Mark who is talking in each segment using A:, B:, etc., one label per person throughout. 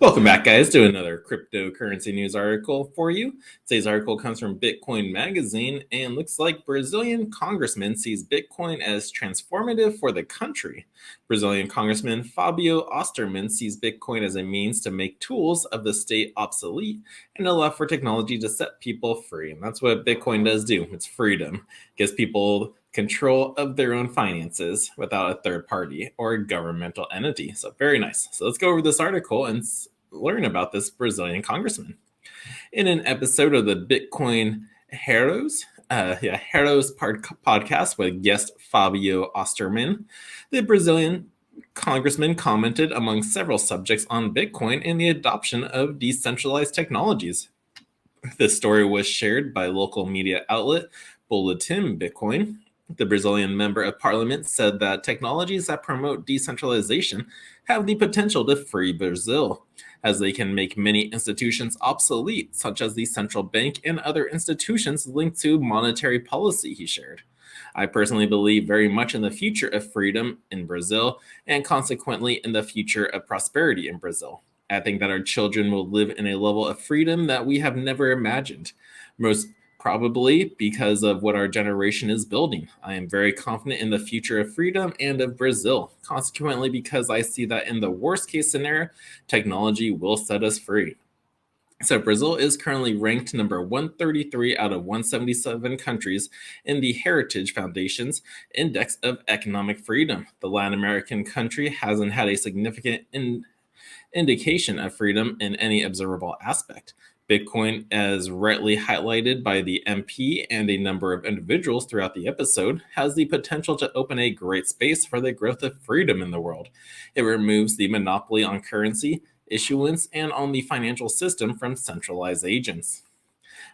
A: Welcome back, guys, to another cryptocurrency news article for you. Today's article comes from Bitcoin Magazine and looks like Brazilian Congressman sees Bitcoin as transformative for the country. Brazilian Congressman Fabio Osterman sees Bitcoin as a means to make tools of the state obsolete and allow for technology to set people free. And that's what Bitcoin does do. It's freedom. It gives people control of their own finances without a third party or a governmental entity. So very nice. So let's go over this article and learn about this Brazilian congressman. In an episode of the Bitcoin Heroes, podcast with guest Fabio Osterman, the Brazilian congressman commented among several subjects on Bitcoin and the adoption of decentralized technologies. This story was shared by local media outlet Boletim Bitcoin. The Brazilian member of parliament said that technologies that promote decentralization have the potential to free Brazil, as they can make many institutions obsolete, such as the central bank and other institutions linked to monetary policy, he shared. I personally believe very much in the future of freedom in Brazil and consequently in the future of prosperity in Brazil. I think that our children will live in a level of freedom that we have never imagined. Most probably because of what our generation is building. I am very confident in the future of freedom and of Brazil, consequently, because I see that in the worst case scenario, technology will set us free. So Brazil is currently ranked number 133 out of 177 countries in the Heritage Foundation's Index of Economic Freedom. The Latin American country hasn't had a significant indication of freedom in any observable aspect. Bitcoin, as rightly highlighted by the MP and a number of individuals throughout the episode, has the potential to open a great space for the growth of freedom in the world. It removes the monopoly on currency, issuance, and on the financial system from centralized agents.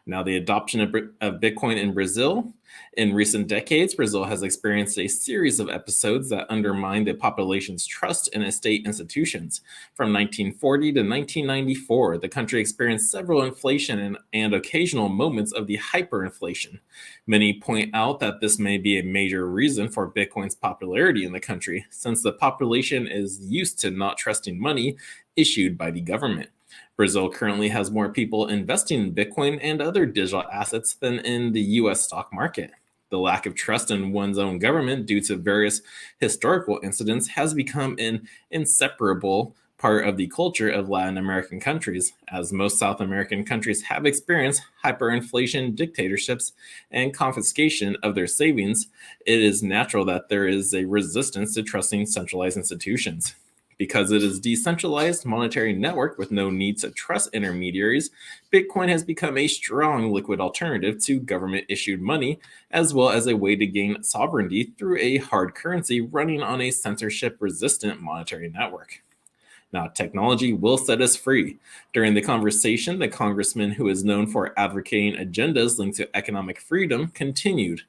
A: Now, the adoption of Bitcoin in Brazil. In recent decades, Brazil has experienced a series of episodes that undermine the population's trust in state institutions. From 1940 to 1994, the country experienced several inflation and occasional moments of the hyperinflation. Many point out that this may be a major reason for Bitcoin's popularity in the country, since the population is used to not trusting money issued by the government. Brazil currently has more people investing in Bitcoin and other digital assets than in the US stock market. The lack of trust in one's own government due to various historical incidents has become an inseparable part of the culture of Latin American countries, as most South American countries have experienced hyperinflation, dictatorships, and confiscation of their savings. It is natural that there is a resistance to trusting centralized institutions. Because it is a decentralized monetary network with no need to trust intermediaries, Bitcoin has become a strong liquid alternative to government-issued money, as well as a way to gain sovereignty through a hard currency running on a censorship-resistant monetary network. Now, technology will set us free. During the conversation, the congressman, who is known for advocating agendas linked to economic freedom, continued.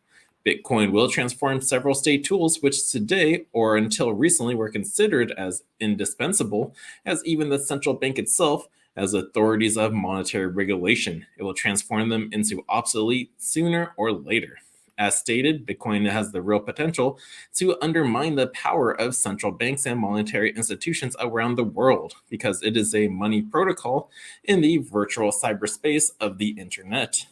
A: Bitcoin will transform several state tools which today or until recently were considered as indispensable, as even the central bank itself, as authorities of monetary regulation. It will transform them into obsolete sooner or later. As stated, Bitcoin has the real potential to undermine the power of central banks and monetary institutions around the world because it is a money protocol in the virtual cyberspace of the internet.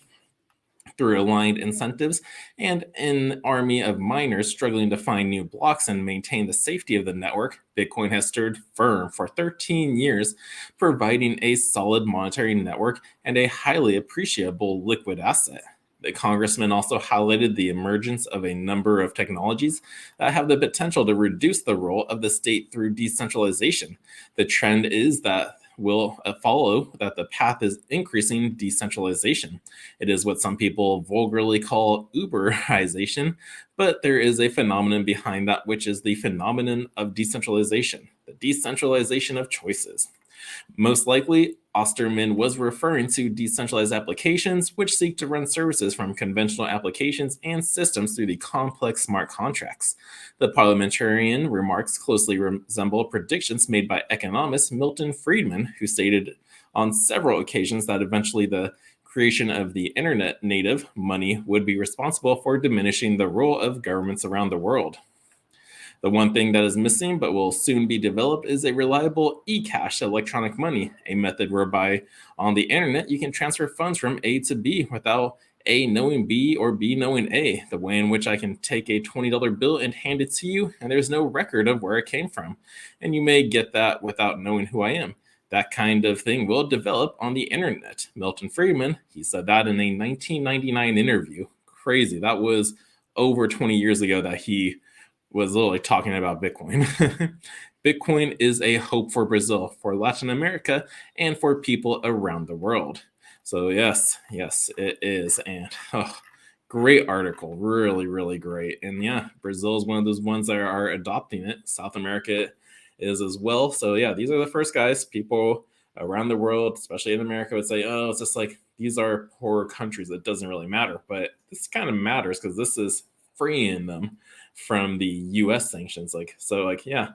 A: Through aligned incentives and an army of miners struggling to find new blocks and maintain the safety of the network, Bitcoin has stood firm for 13 years, providing a solid monetary network and a highly appreciable liquid asset. The congressman also highlighted the emergence of a number of technologies that have the potential to reduce the role of the state through decentralization. The trend is that will follow that the path is increasing decentralization. It is what some people vulgarly call Uberization, but there is a phenomenon behind that, which is the phenomenon of decentralization, the decentralization of choices. Most likely, Osterman was referring to decentralized applications, which seek to run services from conventional applications and systems through the complex smart contracts. The parliamentarian remarks closely resemble predictions made by economist Milton Friedman, who stated on several occasions that eventually the creation of the internet native money would be responsible for diminishing the role of governments around the world. The one thing that is missing but will soon be developed is a reliable e-cash electronic money, a method whereby on the internet you can transfer funds from A to B without A knowing B or B knowing A, the way in which I can take a $20 bill and hand it to you and there's no record of where it came from. And you may get that without knowing who I am. That kind of thing will develop on the internet. Milton Friedman, he said that in a 1999 interview. Crazy. That was over 20 years ago that he was literally talking about Bitcoin. Bitcoin is a hope for Brazil, for Latin America, and for people around the world. So yes, it is. And great article, really, really great. And yeah, Brazil is one of those ones that are adopting it. South America is as well. So yeah, these are the first guys. People around the world, especially in America, would say, oh, it's just like these are poor countries. It doesn't really matter. But this kind of matters because this is freeing them from the US sanctions. Yeah,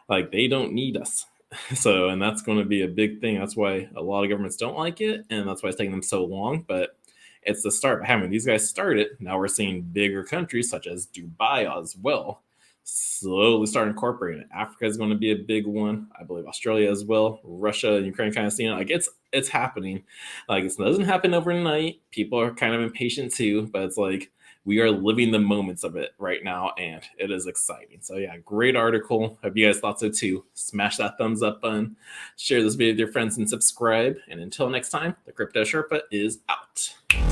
A: like they don't need us. So, and that's going to be a big thing. That's why a lot of governments don't like it. And that's why it's taking them so long. But it's the start. By having these guys started, now we're seeing bigger countries such as Dubai as well slowly start incorporating it. Africa is going to be a big one. I believe Australia as well. Russia and Ukraine kind of seeing it. Like it's happening. Like it doesn't happen overnight. People are kind of impatient too, but it's like we are living the moments of it right now, and it is exciting. So yeah, great article. Hope you guys thought so too. Smash that thumbs up button, share this video with your friends, and subscribe. And until next time, the Crypto Sherpa is out.